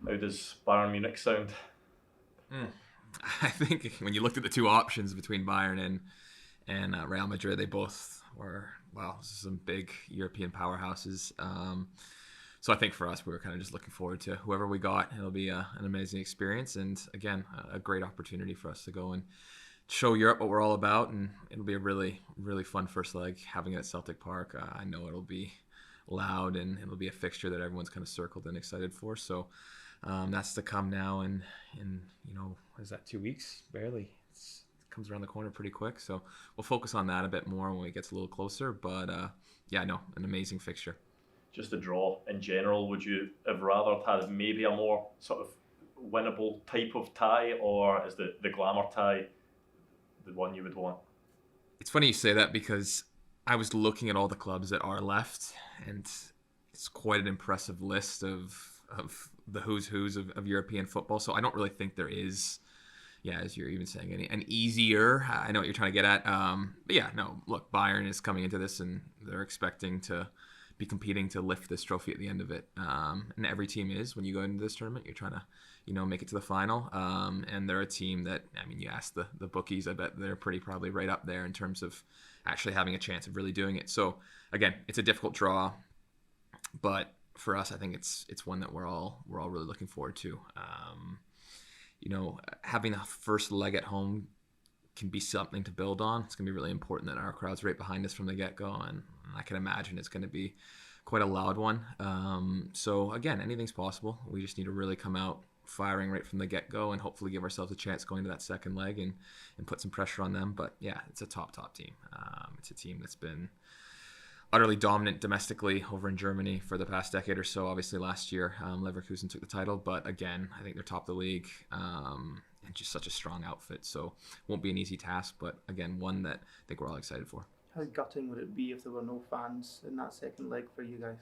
How does Bayern Munich sound? I think when you looked at the two options between Bayern and Real Madrid, they both were, well, some big European powerhouses. So I think for us, we were kind of just looking forward to whoever we got. It'll be an amazing experience, and again, a great opportunity for us to go and show Europe what we're all about, and it'll be a really, really fun first leg having it at Celtic Park. I know it'll be loud, and it'll be a fixture that everyone's kind of circled and excited for. So that's to come now, and what is that, 2 weeks? Barely. It comes around the corner pretty quick. So we'll focus on that a bit more when it gets a little closer. But an amazing fixture. Just a draw in general, would you have rather had maybe a more sort of winnable type of tie, or is the glamour tie the one you would want? It's funny you say that, because I was looking at all the clubs that are left, and it's quite an impressive list of the who's of European football. So I don't really think there is, as you're even saying, an easier. I know what you're trying to get at. But yeah, no, look, Bayern is coming into this, and they're expecting to be competing to lift this trophy at the end of it. And every team is, when you go into this tournament, you're trying to, make it to the final. And they're a team that, you ask the bookies, I bet they're probably right up there in terms of actually having a chance of really doing it. So again, it's a difficult draw, but for us, I think it's one that we're all really looking forward to. Having a first leg at home can be something to build on. It's going to be really important that our crowd's right behind us from the get-go, and I can imagine it's going to be quite a loud one. So again, anything's possible. We just need to really come out firing right from the get-go, and hopefully give ourselves a chance going to that second leg and put some pressure on them. But yeah, it's a top team. It's a team that's been utterly dominant domestically over in Germany for the past decade or so. Obviously last year, Leverkusen took the title, but again, I think they're top of the league, and just such a strong outfit. So won't be an easy task, but again, one that I think we're all excited for. How gutting would it be if there were no fans in that second leg for you guys?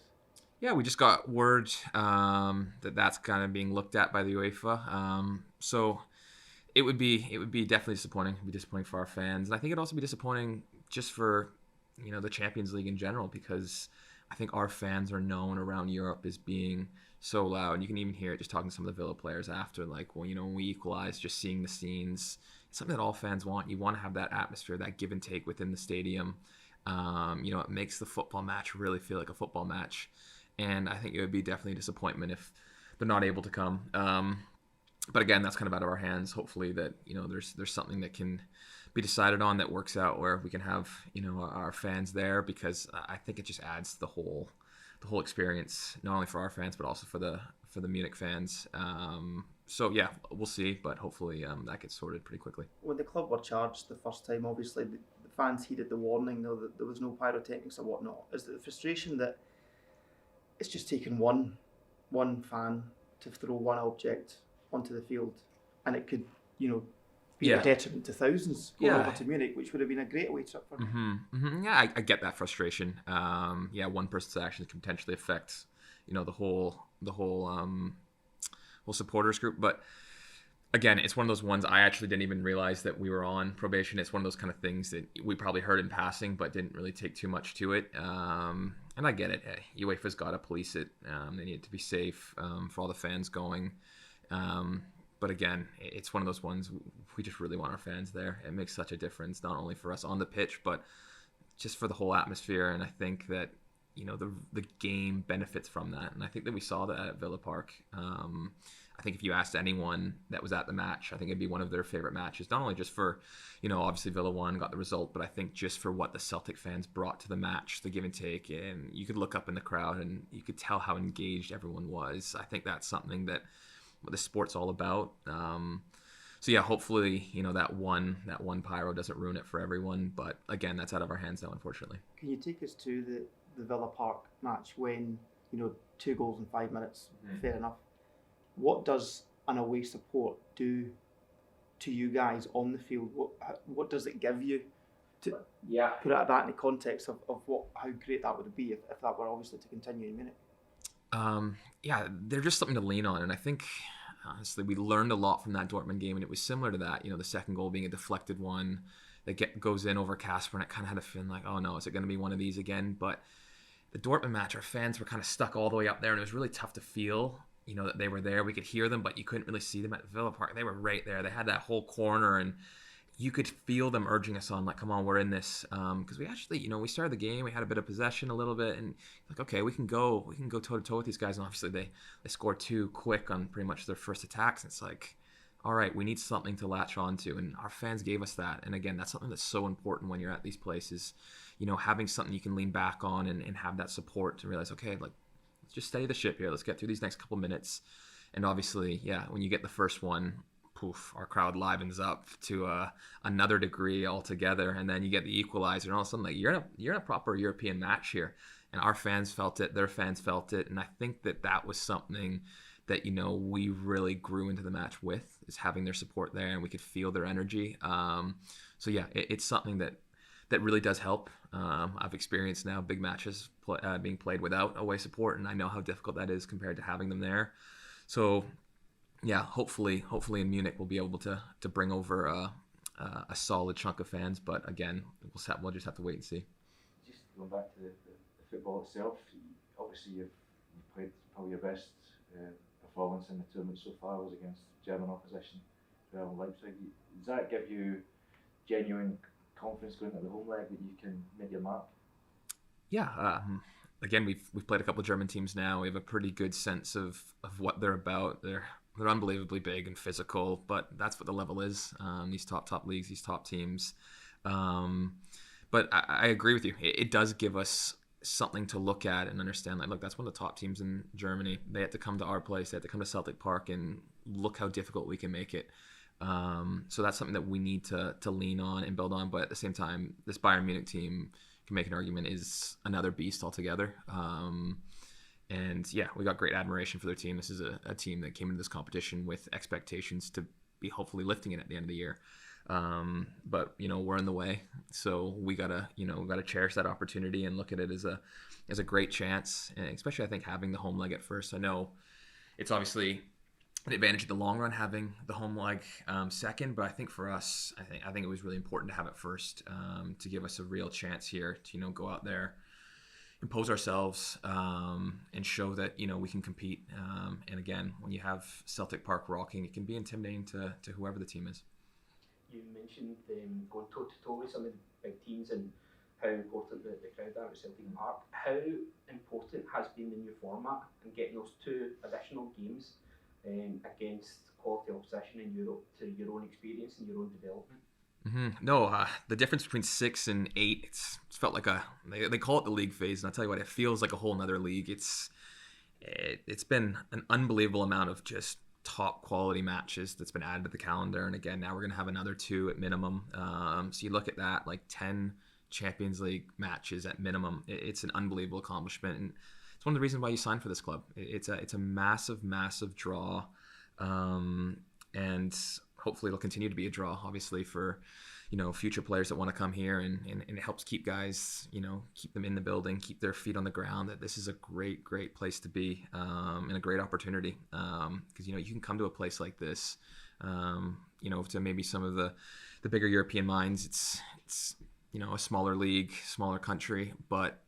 Yeah, we just got word that's kind of being looked at by the UEFA. So it would be definitely disappointing. It'd be disappointing for our fans, and I think it'd also be disappointing just for the Champions League in general, because I think our fans are known around Europe as being so loud. You can even hear it just talking to some of the Villa players after, like, well, when we equalize, just seeing the scenes. It's something that all fans want. You want to have that atmosphere, that give and take within the stadium. It makes the football match really feel like a football match. And I think it would be definitely a disappointment if they're not able to come. But again, that's kind of out of our hands. Hopefully that, there's something that can be decided on that works out where we can have, our fans there, because I think it just adds the whole experience, not only for our fans, but also for the Munich fans. So yeah, we'll see, but hopefully that gets sorted pretty quickly. When the club were charged the first time, obviously the fans heeded the warning, though, that there was no pyrotechnics or whatnot. Is it the frustration that it's just taken one fan to throw one object onto the field, and it could, be a detriment to thousands going over to Munich, which would have been a great away trip for them? Yeah, I get that frustration. One person's actions can potentially affect, the whole supporters group. But again, it's one of those ones I actually didn't even realize that we were on probation. It's one of those kind of things that we probably heard in passing, but didn't really take too much to it. And I get it. UEFA's got to police it. They need it to be safe for all the fans going. But again, it's one of those ones we just really want our fans there. It makes such a difference, not only for us on the pitch, but just for the whole atmosphere. And I think that, the game benefits from that. And I think that we saw that at Villa Park. I think if you asked anyone that was at the match, I think it'd be one of their favorite matches, not only just for, obviously Villa won, got the result, but I think just for what the Celtic fans brought to the match, the give and take. And you could look up in the crowd and you could tell how engaged everyone was. I think that's something that what the sport's all about. So yeah, hopefully, that one pyro doesn't ruin it for everyone. But again, that's out of our hands now, unfortunately. Can you take us to the Villa Park match when, 2 goals in 5 minutes? Fair enough. What does an away support do to you guys on the field? What does it give you? To put that in the context of how great that would be if that were obviously to continue in Munich. They're just something to lean on. And I think, honestly, we learned a lot from that Dortmund game, and it was similar to that, the second goal being a deflected one that goes in over Casper, and it kind of had a feeling like, oh no, is it going to be one of these again? But the Dortmund match, our fans were kind of stuck all the way up there, and it was really tough to feel that they were there. We could hear them, but you couldn't really see them at Villa Park. They were right there. They had that whole corner, and you could feel them urging us on, like, come on, we're in this. Because we actually, we started the game, we had a bit of possession a little bit, and like, okay, we can go toe to toe with these guys. And obviously they scored 2 quick on pretty much their first attacks. And it's like, all right, we need something to latch onto, and our fans gave us that. And again, that's something that's so important when you're at these places, having something you can lean back on and have that support to realize, okay, like, let's just steady the ship here. Let's get through these next couple minutes. And obviously, yeah, when you get the first one, poof, our crowd livens up to another degree altogether. And then you get the equalizer, and all of a sudden, like, you're in a proper European match here. And our fans felt it, their fans felt it. And I think that was something that, we really grew into the match with, is having their support there, and we could feel their energy. So yeah, it's something that really does help. I've experienced now big matches being played without away support, and I know how difficult that is compared to having them there. So yeah, hopefully in Munich we'll be able to bring over a solid chunk of fans. But again, we'll just have to wait and see. Just going back to the football itself, obviously you've played probably your best performance in the tournament so far was against German opposition, Leipzig. Does that give you genuine confidence going into the home leg that you can make your mark? Yeah. Again, we've played a couple of German teams now. We have a pretty good sense of what they're about. They're unbelievably big and physical, but that's what the level is. These top leagues, these top teams. But I agree with you. It does give us something to look at and understand. Like, look, that's one of the top teams in Germany. They had to come to our place. They had to come to Celtic Park, and look how difficult we can make it. So that's something that we need to lean on and build on. But at the same time, this Bayern Munich team, can make an argument, is another beast altogether. And yeah, we got great admiration for their team. This is a team that came into this competition with expectations to be hopefully lifting it at the end of the year. But we're in the way, so we gotta cherish that opportunity and look at it as a great chance. And especially, I think, having the home leg at first. I know it's obviously an advantage in the long run having the home leg second, but I think for us, I think it was really important to have it first, to give us a real chance here to go out there, impose ourselves, and show that we can compete. And again, when you have Celtic Park rocking, it can be intimidating to whoever the team is. You mentioned going toe to toe with some of the big teams and how important the crowd are at Celtic Park. How important has been the new format and getting those 2 additional games against quality opposition in Europe to your own experience and your own development? Mm-hmm. No, the difference between 6 and 8, it's felt like they call it the league phase, and I'll tell you what, it feels like a whole nother league. It's been an unbelievable amount of just top quality matches that's been added to the calendar, and again, now we're going to have another 2 at minimum. So you look at that, like 10 Champions League matches at minimum. It's an unbelievable accomplishment, and it's one of the reasons why you signed for this club. It's a massive draw, and hopefully it'll continue to be a draw, obviously, for future players that want to come here, and it helps keep guys, keep them in the building, keep their feet on the ground, that this is a great place to be, and a great opportunity, because you can come to a place like this, to maybe some of the bigger European minds, it's a smaller league, smaller country, but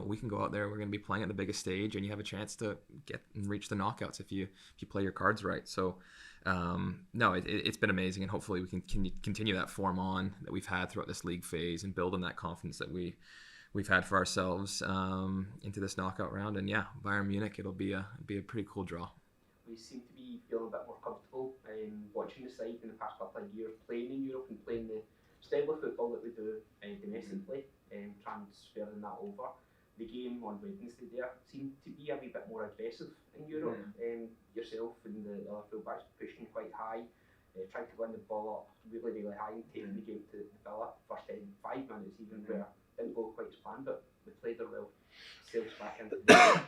we can go out there, we're going to be playing at the biggest stage, and you have a chance to get and reach the knockouts if you play your cards right. So no, it's been amazing, and hopefully we can continue that form on that we've had throughout this league phase and build on that confidence that we've had for ourselves into this knockout round. And yeah, Bayern Munich, it'll be a pretty cool draw. We seem to be feeling a bit more comfortable watching the side in the past couple of years, playing in Europe and playing the style of football that we do domestically, transferring that over. The game on Wednesday there seemed to be a wee bit more aggressive in Europe. Yourself and the other fullbacks pushing quite high, trying to win the ball up really high and taking the game to the Villa. First 5 minutes even where it didn't go quite as planned, but we played it well. Sails back into the game.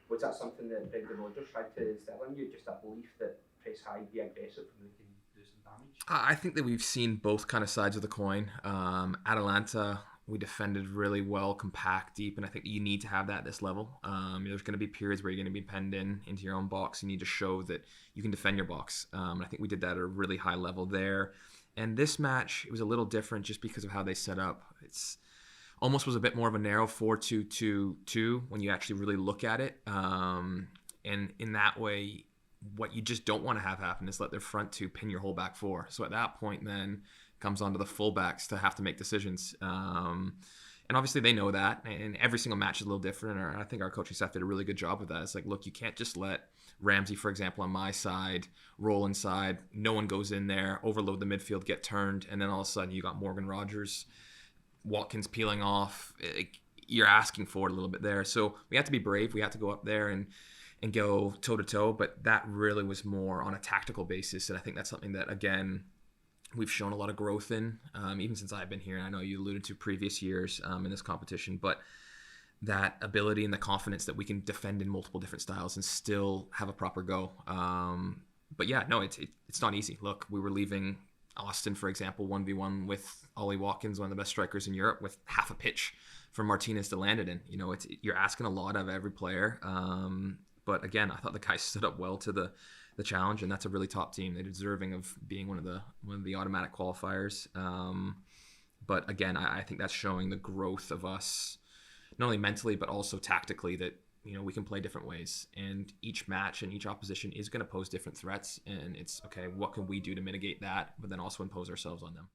Was that something that Brendan Rodgers tried to instill in you, just that belief that press high, be aggressive, and we can do some damage? I think that we've seen both kind of sides of the coin. Atalanta, we defended really well, compact, deep, and I think you need to have that at this level. There's going to be periods where you're going to be penned into your own box. You need to show that you can defend your box. And I think we did that at a really high level there. And this match, it was a little different just because of how they set up. It's almost was a bit more of a narrow 4-2-2-2 when you actually really look at it. And in that way, what you just don't want to have happen is let their front two pin your whole back four. So at that point, then comes on to the fullbacks to have to make decisions. And obviously they know that, and every single match is a little different. Or I think our coaching staff did a really good job with that. It's like, look, you can't just let Ramsey, for example, on my side, roll inside. No one goes in there, overload the midfield, get turned, and then all of a sudden you got Morgan Rogers, Watkins peeling off. You're asking for it a little bit there. So we had to be brave. We had to go up there and go toe-to-toe, but that really was more on a tactical basis. And I think that's something that, again, we've shown a lot of growth in, even since I've been here. I know you alluded to previous years in this competition, but that ability and the confidence that we can defend in multiple different styles and still have a proper go. But yeah, no, it's not easy. Look, we were leaving Austin, for example, 1v1 with Ollie Watkins, one of the best strikers in Europe, with half a pitch for Martinez to land it in. You know, you're asking a lot of every player. But again, I thought the guys stood up well to the challenge, and that's a really top team. They're deserving of being one of the automatic qualifiers. But again, I think that's showing the growth of us, not only mentally but also tactically, that we can play different ways, and each match and each opposition is going to pose different threats, and it's okay, what can we do to mitigate that, but then also impose ourselves on them.